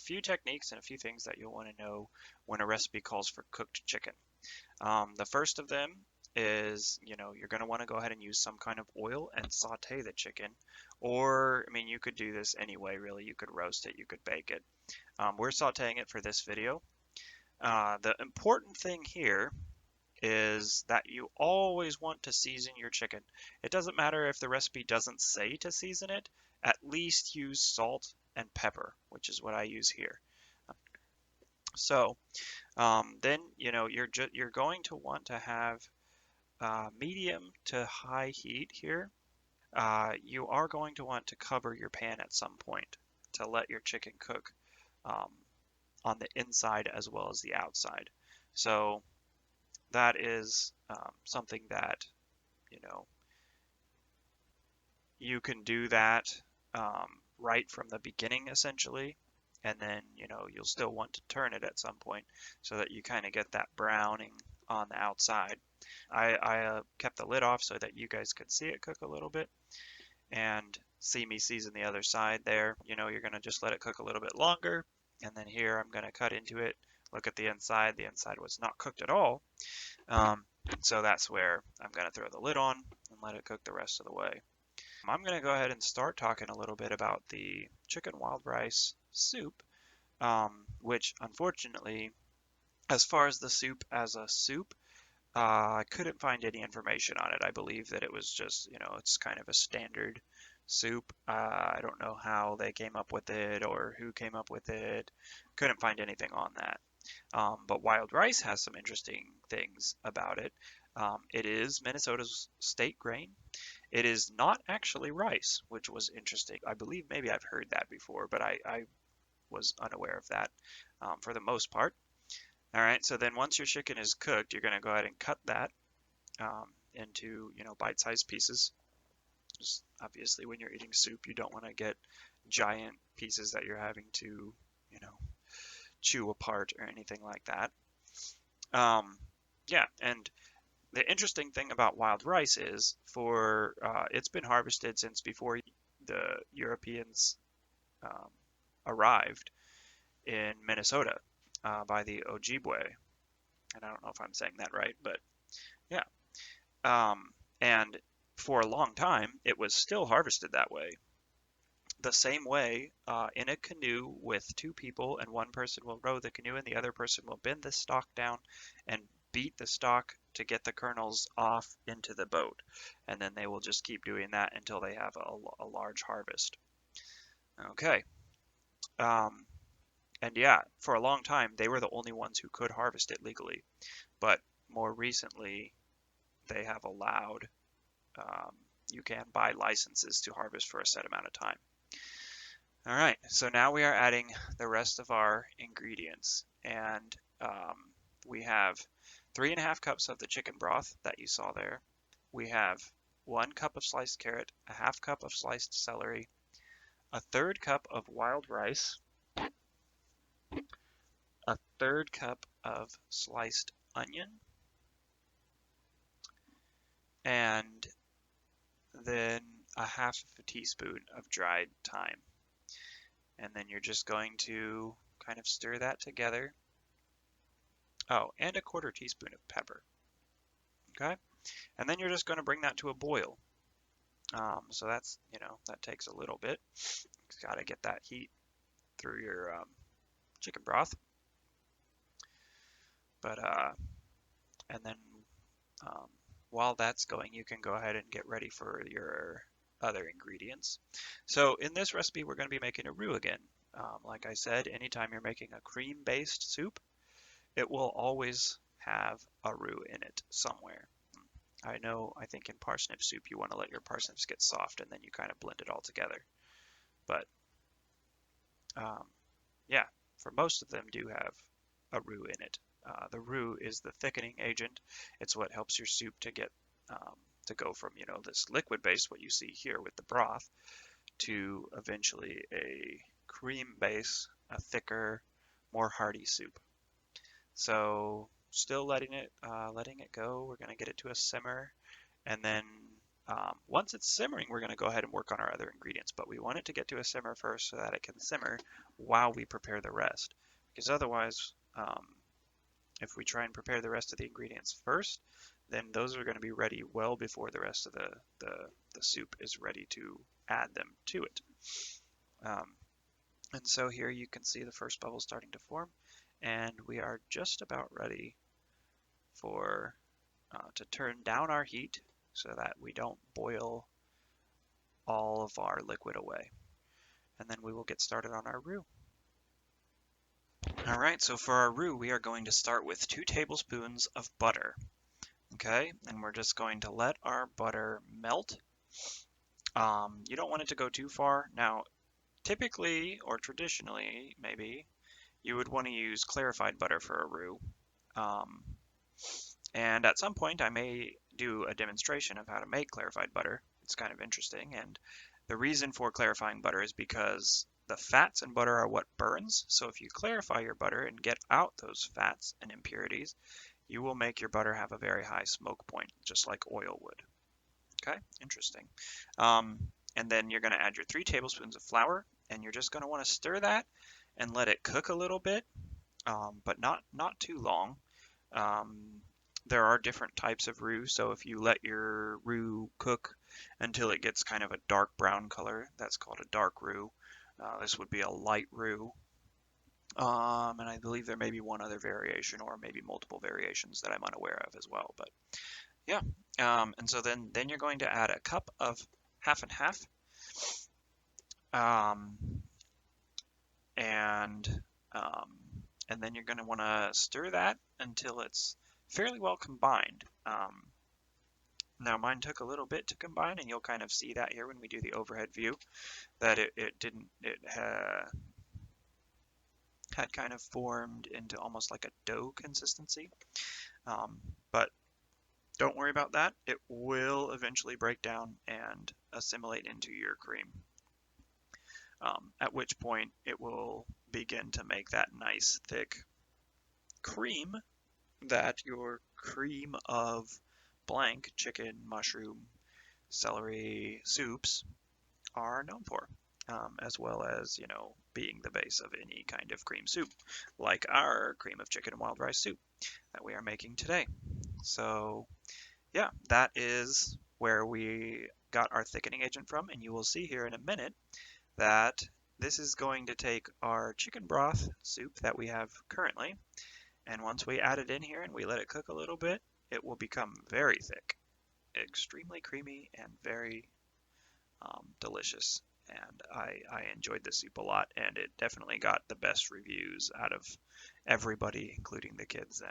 a few techniques and a few things that you'll want to know when a recipe calls for cooked chicken. The first of them is, you're going to want to go ahead and use some kind of oil and saute the chicken. Or, I mean, you could do this anyway, really. You could roast it, you could bake it. We're sauteing it for this video. The important thing here is that you always want to season your chicken. It doesn't matter if the recipe doesn't say to season it, at least use salt and pepper, which is what I use here. So then you're going to want to have medium to high heat here. You are going to want to cover your pan at some point to let your chicken cook um, on the inside as well as the outside. So that is something that you know you can do that right from the beginning essentially, and then you'll still want to turn it at some point so that you kind of get that browning on the outside. I kept the lid off so that you guys could see it cook a little bit and see me season the other side there. You're going to just let it cook a little bit longer, and then here I'm going to cut into it, look at the inside. The inside was not cooked at all. So that's where I'm going to throw the lid on and let it cook the rest of the way. I'm going to go ahead and start talking a little bit about the chicken wild rice soup, which unfortunately, as far as the soup as a soup, I couldn't find any information on it. I believe that it was just, it's kind of a standard soup. I don't know how they came up with it or who came up with it. Couldn't find anything on that. But wild rice has some interesting things about it. It is Minnesota's state grain. It is not actually rice, which was interesting. I believe maybe I've heard that before, but I was unaware of that for the most part. All right, so then once your chicken is cooked, you're going to go ahead and cut that into, bite-sized pieces. Just obviously, when you're eating soup, you don't want to get giant pieces that you're having to, chew apart or anything like that. Yeah, and the interesting thing about wild rice is it's been harvested since before the Europeans arrived in Minnesota by the Ojibwe. And I don't know if I'm saying that right, but yeah. And for a long time, it was still harvested that way. The same way in a canoe with two people, and one person will row the canoe and the other person will bend the stalk down and beat the stalk to get the kernels off into the boat. And then they will just keep doing that until they have a large harvest. Okay. And yeah, for a long time, they were the only ones who could harvest it legally. But more recently, they have allowed, you can buy licenses to harvest for a set amount of time. All right, so now we are adding the rest of our ingredients. And we have 3.5 cups of the chicken broth that you saw there. We have 1 cup of sliced carrot, a 1/2 cup of sliced celery, a 1/3 cup of wild rice, a 1/3 cup of sliced onion, and then a 1/2 teaspoon of dried thyme. And then you're just going to kind of stir that together. Oh, and a 1/4 teaspoon of pepper. Okay, and then you're just going to bring that to a boil. So that's, that takes a little bit. You've got to get that heat through your chicken broth. But and then while that's going, you can go ahead and get ready for your other ingredients. So in this recipe, we're going to be making a roux again. Like I said, anytime you're making a cream-based soup, it will always have a roux in it somewhere. I think in parsnip soup, you want to let your parsnips get soft and then you kind of blend it all together. But yeah, for most of them do have a roux in it. The roux is the thickening agent. It's what helps your soup to get to go from this liquid base, what you see here with the broth, to eventually a cream base, a thicker, more hearty soup. So still letting it go. We're going to get it to a simmer, and then Once it's simmering, we're going to go ahead and work on our other ingredients, but we want it to get to a simmer first so that it can simmer while we prepare the rest. Because otherwise, if we try and prepare the rest of the ingredients first, then those are going to be ready well before the rest of the soup is ready to add them to it. And so here you can see the first bubble starting to form, and we are just about ready for to turn down our heat so that we don't boil all of our liquid away. And then we will get started on our roux. All right, so for our roux, we are going to start with 2 tablespoons of butter. Okay, and we're just going to let our butter melt. You don't want it to go too far. Now, typically or traditionally, maybe, you would want to use clarified butter for a roux. And at some point, I may do a demonstration of how to make clarified butter. It's kind of interesting. And the reason for clarifying butter is because the fats in butter are what burns. So if you clarify your butter and get out those fats and impurities, you will make your butter have a very high smoke point, just like oil would. Okay, interesting. And then you're going to add your 3 tablespoons of flour, and you're just going to want to stir that and let it cook a little bit, but not too long. There are different types of roux, so if you let your roux cook until it gets kind of a dark brown color, that's called a dark roux. This would be a light roux. And I believe there may be one other variation or maybe multiple variations that I'm unaware of as well. But yeah, and so then you're going to add a cup of half and half. And then you're going to want to stir that until it's fairly well combined. Now mine took a little bit to combine, and you'll kind of see that here when we do the overhead view, that it had kind of formed into almost like a dough consistency. But don't worry about that. It will eventually break down and assimilate into your cream. At which point it will begin to make that nice thick cream that your cream of blank chicken, mushroom, celery soups are known for, as well as, being the base of any kind of cream soup, like our cream of chicken and wild rice soup that we are making today. So yeah, that is where we got our thickening agent from, and you will see here in a minute that this is going to take our chicken broth soup that we have currently, and once we add it in here and we let it cook a little bit, it will become very thick, extremely creamy, and very delicious. And I enjoyed the soup a lot, and it definitely got the best reviews out of everybody, including the kids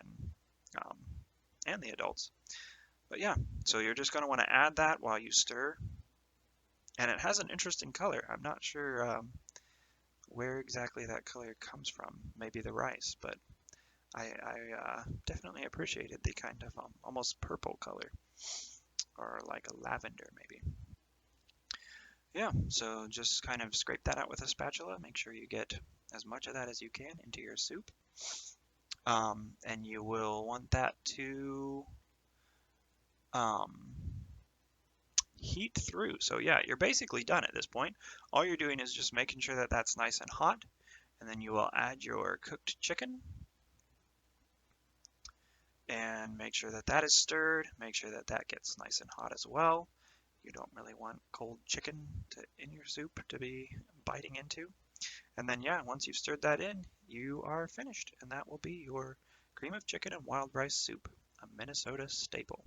and the adults. But yeah, so you're just going to want to add that while you stir. And it has an interesting color. I'm not sure where exactly that color comes from. Maybe the rice, but I definitely appreciated the kind of almost purple color, or like a lavender maybe. Yeah, so just kind of scrape that out with a spatula. Make sure you get as much of that as you can into your soup. And you will want that to heat through. So yeah, you're basically done at this point. All you're doing is just making sure that that's nice and hot, and then you will add your cooked chicken and make sure that that is stirred. Make sure that that gets nice and hot as well. You don't really want cold chicken in your soup to be biting into. And then yeah, once you've stirred that in, you are finished, and that will be your cream of chicken and wild rice soup, a Minnesota staple.